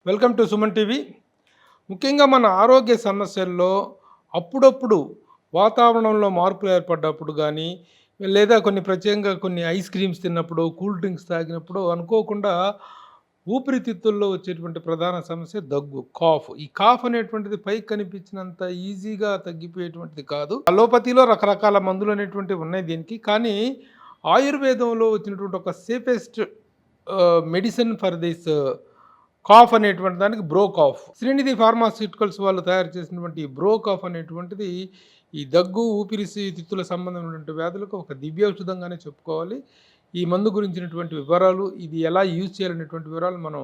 Welcome to Suman TV. ముఖ్యంగా మన ఆరోగ్య సమస్యల్లో అప్పుడప్పుడు వాతావరణంలో మార్పులు ఏర్పడ్డప్పుడు కానీ, లేదా కొన్ని ప్రత్యేకంగా కొన్ని ఐస్ క్రీమ్స్ తిన్నప్పుడు, కూల్ డ్రింక్స్ తాగినప్పుడు అనుకోకుండా ఊపిరితిత్తుల్లో వచ్చేటువంటి ప్రధాన సమస్య దగ్గు, కాఫ్. ఈ కాఫ్ అనేటువంటిది పైకి కనిపించినంత ఈజీగా తగ్గిపోయేటువంటిది కాదు. అలోపతిలో రకరకాల మందులు అనేటువంటివి ఉన్నాయి దీనికి. కానీ ఆయుర్వేదంలో వచ్చినటువంటి ఒక safest medicine for this cough అనేటువంటి దానికి బ్రో కాఫ్. శ్రీనిధి ఫార్మాస్యూటికల్స్ వాళ్ళు తయారు చేసినటువంటి ఈ బ్రో కాఫ్ అనేటువంటిది ఈ దగ్గు, ఊపిరితిత్తుల సంబంధమైనటువంటి వ్యాధులకు ఒక దివ్యౌషధంగానే చెప్పుకోవాలి. ఈ మందు గురించినటువంటి వివరాలు, ఇది ఎలా యూజ్ చేయాలనేటువంటి వివరాలు మనం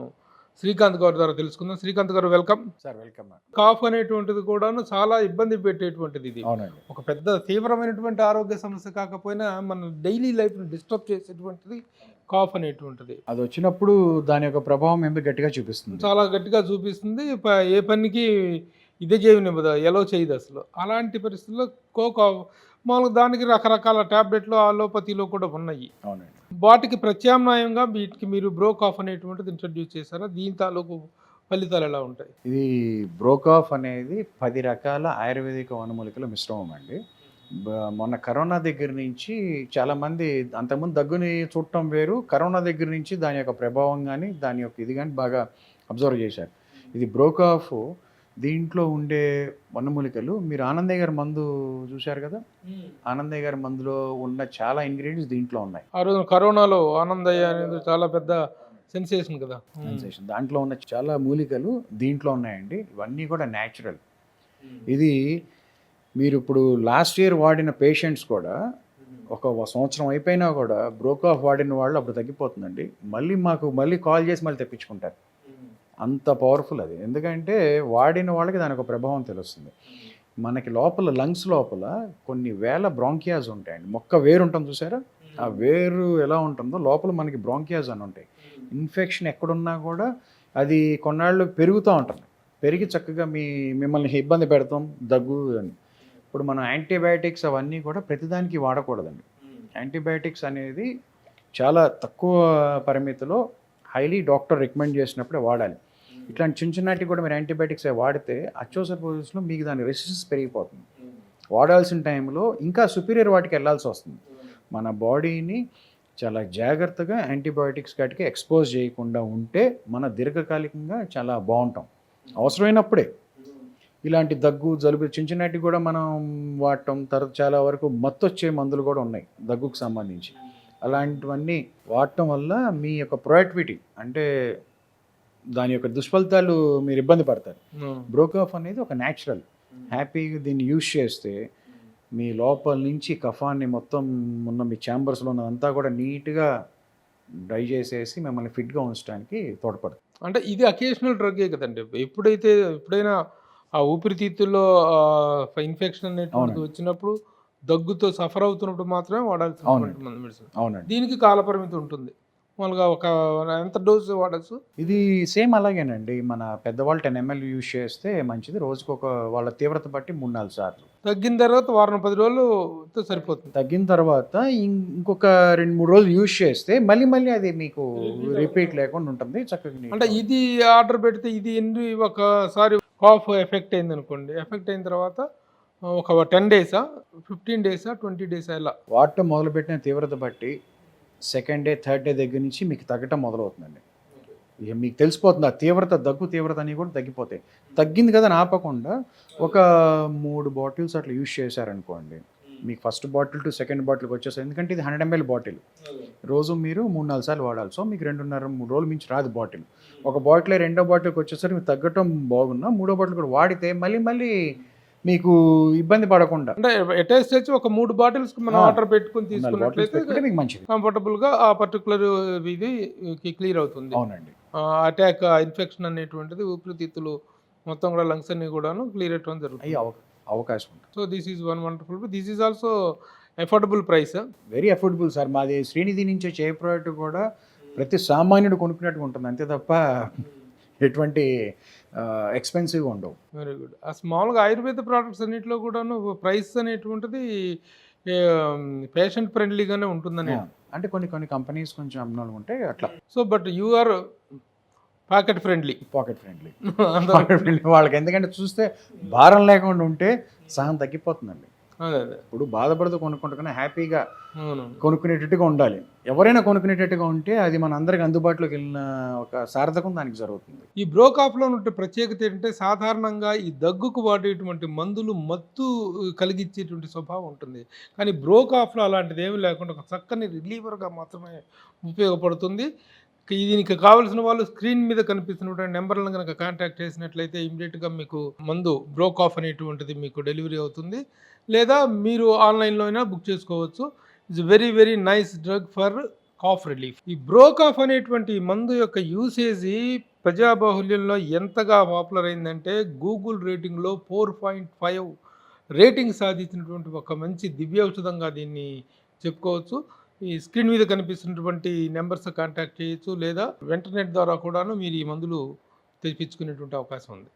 శ్రీకాంత్ గారి ద్వారా తెలుసుకుందాం. శ్రీకాంత్ గారు వెల్కమ్. Sir welcome. కాఫ్ అనేటువంటిది కూడాను చాలా ఇబ్బంది పెట్టేటువంటిది. ఇది అవునండి. ఒక పెద్ద తీవ్రమైనటువంటి ఆరోగ్య సమస్య కాకపోయినా మన డైలీ లైఫ్ని డిస్టర్బ్ చేసేటువంటిది కాఫ్ అనేటువంటిది. అది వచ్చినప్పుడు దాని యొక్క ప్రభావం ఏమి గట్టిగా చూపిస్తుంది. చాలా గట్టిగా చూపిస్తుంది. ఏ పనికి ఇదే చేయనివ్వదు, ఎలో చేయదు అసలు. అలాంటి పరిస్థితుల్లో మామూలుగా దానికి రకరకాల ట్యాబ్లెట్లు అలోపతిలో కూడా ఉన్నాయి. అవునండి. వాటికి ప్రత్యామ్నాయంగా వీటికి మీరు బ్రో కాఫ్ అనేటువంటిది ఇంట్రడ్యూస్ చేశారా? దీని తాలూకు ఫలితాలు ఎలా ఉంటాయి? ఇది బ్రోకాఫ్ అనేది 10 రకాల ఆయుర్వేదిక వనమూలికల మిశ్రమం అండి. మొన్న కరోనా దగ్గర నుంచి చాలామంది అంతకుముందు దగ్గుని చూడటం వేరు, కరోనా దగ్గర నుంచి దాని యొక్క ప్రభావం కానీ దాని యొక్క ఇది కానీ బాగా అబ్జర్వ్ చేశారు. ఇది బ్రోకాఫ్. దీంట్లో ఉండే వనమూలికలు మీరు ఆనందయ్య గారి మందు చూశారు కదా, ఆనందయ్య గారి మందులో ఉన్న చాలా ఇంగ్రీడియంట్స్ దీంట్లో ఉన్నాయి. ఆ రోజు కరోనాలో ఆనందయ్య అనేది చాలా పెద్ద సెన్సేషన్ కదా. సెన్సేషన్. దాంట్లో ఉన్న చాలా మూలికలు దీంట్లో ఉన్నాయండి. ఇవన్నీ కూడా న్యాచురల్. ఇది మీరు ఇప్పుడు లాస్ట్ ఇయర్ వాడిన పేషెంట్స్ కూడా ఒక సంవత్సరం అయిపోయినా కూడా బ్రోకాఫ్ వాడిన వాళ్ళు అప్పుడు తగ్గిపోతుందండి. మళ్ళీ కాల్ చేసి మళ్ళీ తెప్పించుకుంటారు. అంత పవర్ఫుల్ అది. ఎందుకంటే వాడిన వాళ్ళకి దాని ఒక ప్రభావం తెలుస్తుంది. మనకి లోపల లంగ్స్ లోపల కొన్ని వేల బ్రాంకియాస్ ఉంటాయండి. మొక్క వేరు ఉంటుంది చూసారా, ఆ వేరు ఎలా ఉంటుందో లోపల మనకి బ్రాంకియాస్ అని ఉంటాయి. ఇన్ఫెక్షన్ ఎక్కడున్నా కూడా అది కొన్నాళ్ళు పెరుగుతూ ఉంటుంది. పెరిగి చక్కగా మిమ్మల్ని ఇబ్బంది పెడతాం దగ్గు అని. ఇప్పుడు మనం యాంటీబయాటిక్స్ అవన్నీ కూడా ప్రతిదానికి వాడకూడదండి. యాంటీబయాటిక్స్ అనేది చాలా తక్కువ పరిమితిలో హైలీ డాక్టర్ రికమెండ్ చేసినప్పుడే వాడాలి. ఇట్లాంటి చిన్నటి కూడా మీరు యాంటీబయాటిక్స్ వాడితే అత్యవసర పొజిషన్లో మీకు దాని రెసిస్టెన్స్ పెరిగిపోతుంది. వాడాల్సిన టైంలో ఇంకా సుపీరియర్ వాటికి వెళ్ళాల్సి వస్తుంది. మన బాడీని చాలా జాగ్రత్తగా యాంటీబయాటిక్స్ వాటికి ఎక్స్పోజ్ చేయకుండా ఉంటే మన దీర్ఘకాలికంగా చాలా బాగుంటాం. అవసరమైనప్పుడే ఇలాంటి దగ్గు, జలుబు చిన్నటి కూడా మనం వాడటం, తర్వాత చాలా వరకు మత్తొచ్చే మందులు కూడా ఉన్నాయి దగ్గుకు సంబంధించి. అలాంటివన్నీ వాడటం వల్ల మీ యొక్క ప్రొడక్టివిటీ అంటే దాని యొక్క దుష్ఫలితాలు మీరు ఇబ్బంది పడతారు. బ్రోకాఫ్ అనేది ఒక న్యాచురల్. హ్యాపీగా దీన్ని యూజ్ చేస్తే మీ లోపల నుంచి కఫాన్ని మొత్తం ఉన్న మీ ఛాంబర్స్లో ఉన్నదంతా కూడా నీట్గా డ్రై చేసేసి మిమ్మల్ని ఫిట్గా ఉంచడానికి తోడ్పడుతుంది. అంటే ఇది అకేషనల్ డ్రగ్గే కదండి. ఎప్పుడైనా ఆ ఊపిరితిత్తుల్లో ఇన్ఫెక్షన్ అనేటువంటిది వచ్చినప్పుడు, దగ్గుతో సఫర్ అవుతున్నప్పుడు మాత్రమే వాడాల్సిన మెడిసిన్. అవునండి. దీనికి కాలపరిమితి ఉంటుంది. మామూలుగా ఎంత డోసు వాడచ్చు? ఇది సేమ్ అలాగేనండి. మన పెద్దవాళ్ళు 10 ml యూజ్ చేస్తే మంచిది. రోజుకు వాళ్ళ తీవ్రత బట్టి 3-4 సార్లు. తగ్గిన తర్వాత వారం 10 రోజులు సరిపోతుంది. తగ్గిన తర్వాత ఇంకొక 2-3 రోజులు యూజ్ చేస్తే మళ్ళీ అది మీకు రిపీట్ లేకుండా ఉంటుంది చక్కగా. అంటే ఇది ఆర్డర్ పెడితే ఇది ఒకసారి కాఫ్ ఎఫెక్ట్ అయింది అనుకోండి, ఎఫెక్ట్ అయిన తర్వాత ఒక 10 డేసా, 15 డేసా, 20 డేసా ఇలా వాడటం మొదలుపెట్టిన తీవ్రత బట్టి సెకండ్ డే, థర్డ్ డే దగ్గర నుంచి మీకు తగ్గటం మొదలవుతుందండి. ఇక మీకు తెలిసిపోతుంది ఆ దగ్గు తీవ్రత అని కూడా తగ్గిపోతాయి. తగ్గింది కదా అని ఆపకుండా ఒక 3 బాటిల్స్ అట్లా యూజ్ చేశారనుకోండి, మీకు ఫస్ట్ బాటిల్ టు సెకండ్ బాటిల్కి వచ్చేసారు. ఎందుకంటే ఇది 100 ml బాటిల్. రోజు మీరు 3-4 సార్లు వాడాలి. సో మీకు 2.5-3 రోజులు మించి రాదు బాటిల్. ఒక బాటిల్ రెండో బాటిల్కి వచ్చేసరికి మీకు తగ్గటం బాగున్నా మూడో బాటిల్ కూడా వాడితే మళ్ళీ మీకు ఇబ్బంది పడకుండా అంటే అటాచ్ చేసి ఒక 3 బాటిల్స్ మనం ఆర్డర్ పెట్టుకుని తీసుకున్నట్లయితే మీకు మంచిది, కంఫర్టబుల్ గా ఆ పర్టికులర్ ఇది క్లియర్ అవుతుంది. అవునండి. అటాక్ ఇన్ఫెక్షన్ అనేటువంటిది ఊపిరితిత్తులు మొత్తం కూడా లంగ్స్ అన్ని కూడాను క్లియర్ అవ్వడం జరుగుతుంది, అవకాశం ఉంటుంది. So this is one wonderful. This is also affordable price. Very affordable sir. మాది శ్రీనిధి నుంచి వచ్చే ప్రోడక్ట్ కూడా ప్రతి సామాన్యుడు కొనుక్కున్నట్టుగా ఉంటుంది, అంతే తప్ప ఎటువంటి ఎక్స్పెన్సివ్ ఉండవు. Very good. ఆ స్మాల్గా ఆయుర్వేద ప్రోడక్ట్స్ అన్నింటిలో కూడాను ప్రైస్ అనేటువంటిది పేషెంట్ ఫ్రెండ్లీగానే ఉంటుందని. అంటే కొన్ని కంపెనీస్ కొంచెం అమ్మాలి ఉంటాయి అట్లా. So but you are pocket friendly. Pocket friendly. అందరూ పాకెట్ ఫ్రెండ్లీ వాళ్ళకి, ఎందుకంటే చూస్తే భారం లేకుండా ఉంటే సహనం తగ్గిపోతుందండి. అదే అదే. ఇప్పుడు బాధపడుతూ కొనుక్కుంటున్నా హ్యాపీగా అవును. కొనుక్కునేటట్టుగా ఉండాలి. ఎవరైనా కొనుక్కునేటట్టుగా ఉంటే అది మన అందరికి అందుబాటులోకి వెళ్ళిన ఒక సార్థకం దానికి జరుగుతుంది. ఈ బ్రోకాఫ్లో ఉంటే ప్రత్యేకత ఏంటంటే సాధారణంగా ఈ దగ్గుకు వాడేటువంటి మందులు మత్తు కలిగించేటువంటి స్వభావం ఉంటుంది. కానీ బ్రోకాఫ్లో అలాంటిది ఏమీ లేకుండా ఒక చక్కని రిలీవర్గా మాత్రమే ఉపయోగపడుతుంది. దీనికి కావాల్సిన వాళ్ళు స్క్రీన్ మీద కనిపిస్తున్నటువంటి నెంబర్లను కనుక కాంటాక్ట్ చేసినట్లయితే ఇమీడియట్గా మీకు మందు బ్రోకాఫ్ అనేటువంటిది మీకు డెలివరీ అవుతుంది. లేదా మీరు ఆన్లైన్లో అయినా బుక్ చేసుకోవచ్చు. It's very very nice drug for cough relief. ఈ బ్రోకాఫ్ అనేటువంటి మందు యొక్క యూసేజీ ప్రజాబాహుల్యంలో ఎంతగా పాపులర్ అయిందంటే గూగుల్ రేటింగ్లో 4.5 రేటింగ్ సాధించినటువంటి ఒక మంచి దివ్యౌషధంగా దీన్ని చెప్పుకోవచ్చు. ఈ స్క్రీన్ మీద కనిపిస్తున్నటువంటి నెంబర్స్ కాంటాక్ట్ చేయొచ్చు, లేదా ఇంటర్నెట్ ద్వారా కూడాను మీరు ఈ మందులు తెప్పించుకునేటువంటి అవకాశం ఉంది.